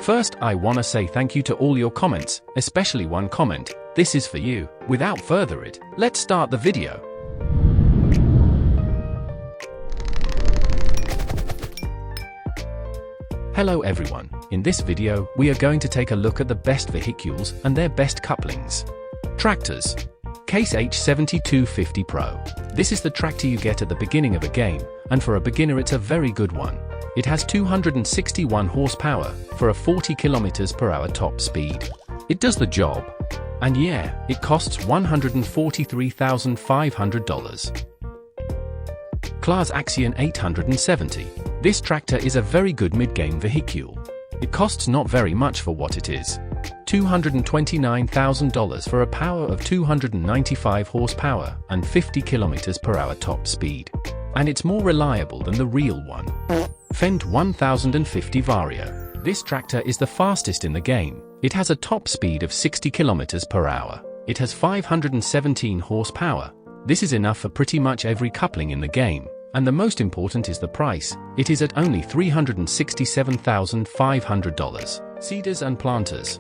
First, I wanna say thank you to all your comments, especially one comment. This is for you. Without further ado, let's start the video. Hello everyone. In this video, we are going to take a look at the best vehicles and their best couplings. Tractors. Case H7250 Pro. This is the tractor you get at the beginning of a game, and for a beginner it's a very good one. It has 261 horsepower for a 40 km/h top speed. It does the job. And yeah, it costs $143,500. Claas Axion 870. This tractor is a very good mid-game vehicle. It costs not very much for what it is. $229,000 for a power of 295 horsepower and 50 km/h top speed. And it's more reliable than the real one. Fendt 1050 Vario. This tractor is the fastest in the game. It has a top speed of 60 km/h. It has 517 horsepower. This is enough for pretty much every coupling in the game. And the most important is the price. It is at only $367,500. Seeders and planters.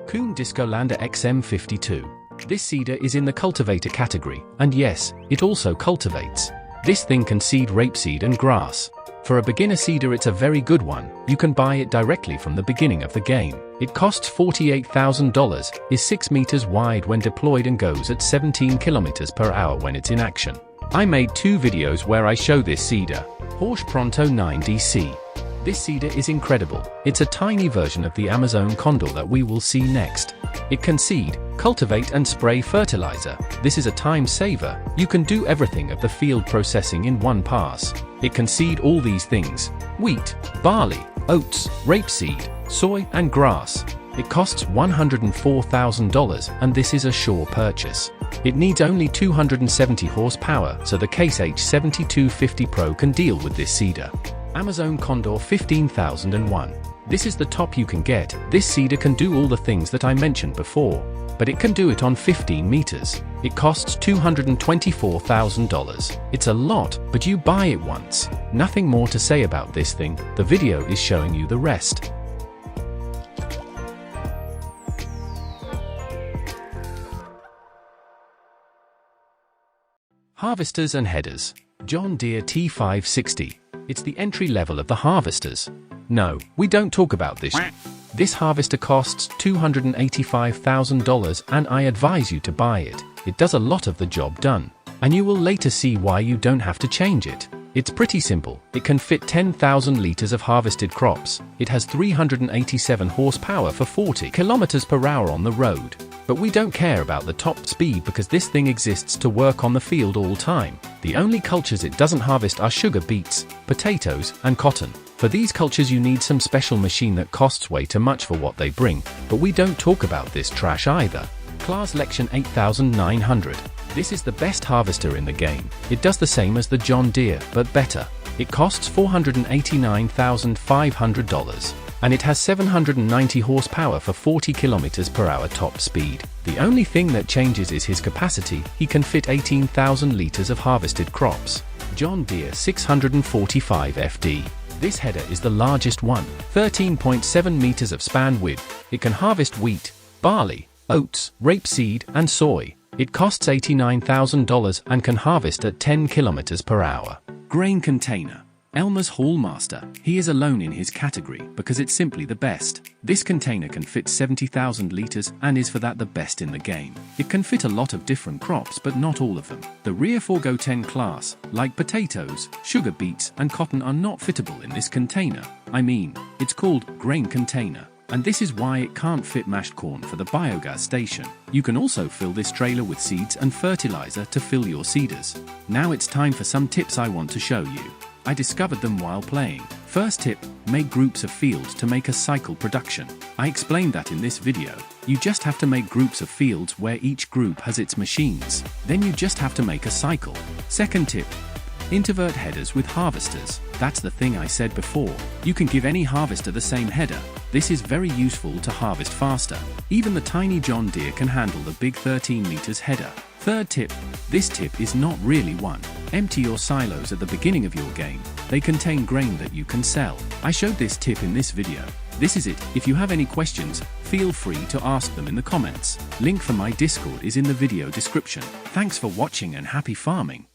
Kuhn Discolander XM52. This seeder is in the cultivator category, and yes, it also cultivates. This thing can seed rapeseed and grass. For a beginner seeder it's a very good one. You can buy it directly from the beginning of the game. It costs $48,000, is 6 meters wide when deployed and goes at 17 km/h when it's in action. I made 2 videos where I show this seeder. Horsch Pronto 9DC. This seeder is incredible. It's a tiny version of the Amazon Condor that we will see next. It can seed, cultivate and spray fertilizer. This is a time saver. You can do everything of the field processing in one pass. It can seed all these things: wheat, barley, oats, rapeseed, soy and grass. It costs $104,000 and this is a sure purchase. It needs only 270 horsepower, so the Case H7250 Pro can deal with this seeder. Amazon Condor 15001. This is the top you can get. This seeder can do all the things that I mentioned before, but it can do it on 15 meters. It costs $224,000. It's a lot, but you buy it once. Nothing more to say about this thing. The video is showing you the rest. Harvesters and headers. John Deere T560. It's the entry level of the harvesters. No, we don't talk about this. This harvester costs $285,000 and I advise you to buy it. It does a lot of the job done. And you will later see why you don't have to change it. It's pretty simple. It can fit 10,000 liters of harvested crops. It has 387 horsepower for 40 km/h on the road. But we don't care about the top speed because this thing exists to work on the field all time. The only cultures it doesn't harvest are sugar beets, potatoes, and cotton. For these cultures you need some special machine that costs way too much for what they bring, but we don't talk about this trash either. Claas Lexion 8900. This is the best harvester in the game. It does the same as the John Deere, but better. It costs $489,500. And it has 790 horsepower for 40 km/h top speed. The only thing that changes is his capacity. He can fit 18,000 liters of harvested crops. John Deere 645 FD. This header is the largest one, 13.7 meters of span width. It can harvest wheat, barley, oats, rapeseed, and soy. It costs $89,000 and can harvest at 10 km/h. Grain container. Elmer's Hallmaster. He is alone in his category because it's simply the best. This container can fit 70,000 liters and is for that the best in the game. It can fit a lot of different crops but not all of them. The rear Forgo 10 class, like potatoes, sugar beets and cotton are not fittable in this container. I mean, it's called grain container. And this is why it can't fit mashed corn for the biogas station. You can also fill this trailer with seeds and fertilizer to fill your seeders. Now it's time for some tips I want to show you. I discovered them while playing. First tip, make groups of fields to make a cycle production. I explained that in this video. You just have to make groups of fields where each group has its machines. Then you just have to make a cycle. Second tip, invert headers with harvesters. That's the thing I said before. You can give any harvester the same header. This is very useful to harvest faster. Even the tiny John Deere can handle the big 13 meters header. Third tip, this tip is not really one. Empty your silos at the beginning of your game. They contain grain that you can sell. I showed this tip in this video. This is it. If you have any questions, feel free to ask them in the comments. Link for my Discord is in the video description. Thanks for watching and happy farming.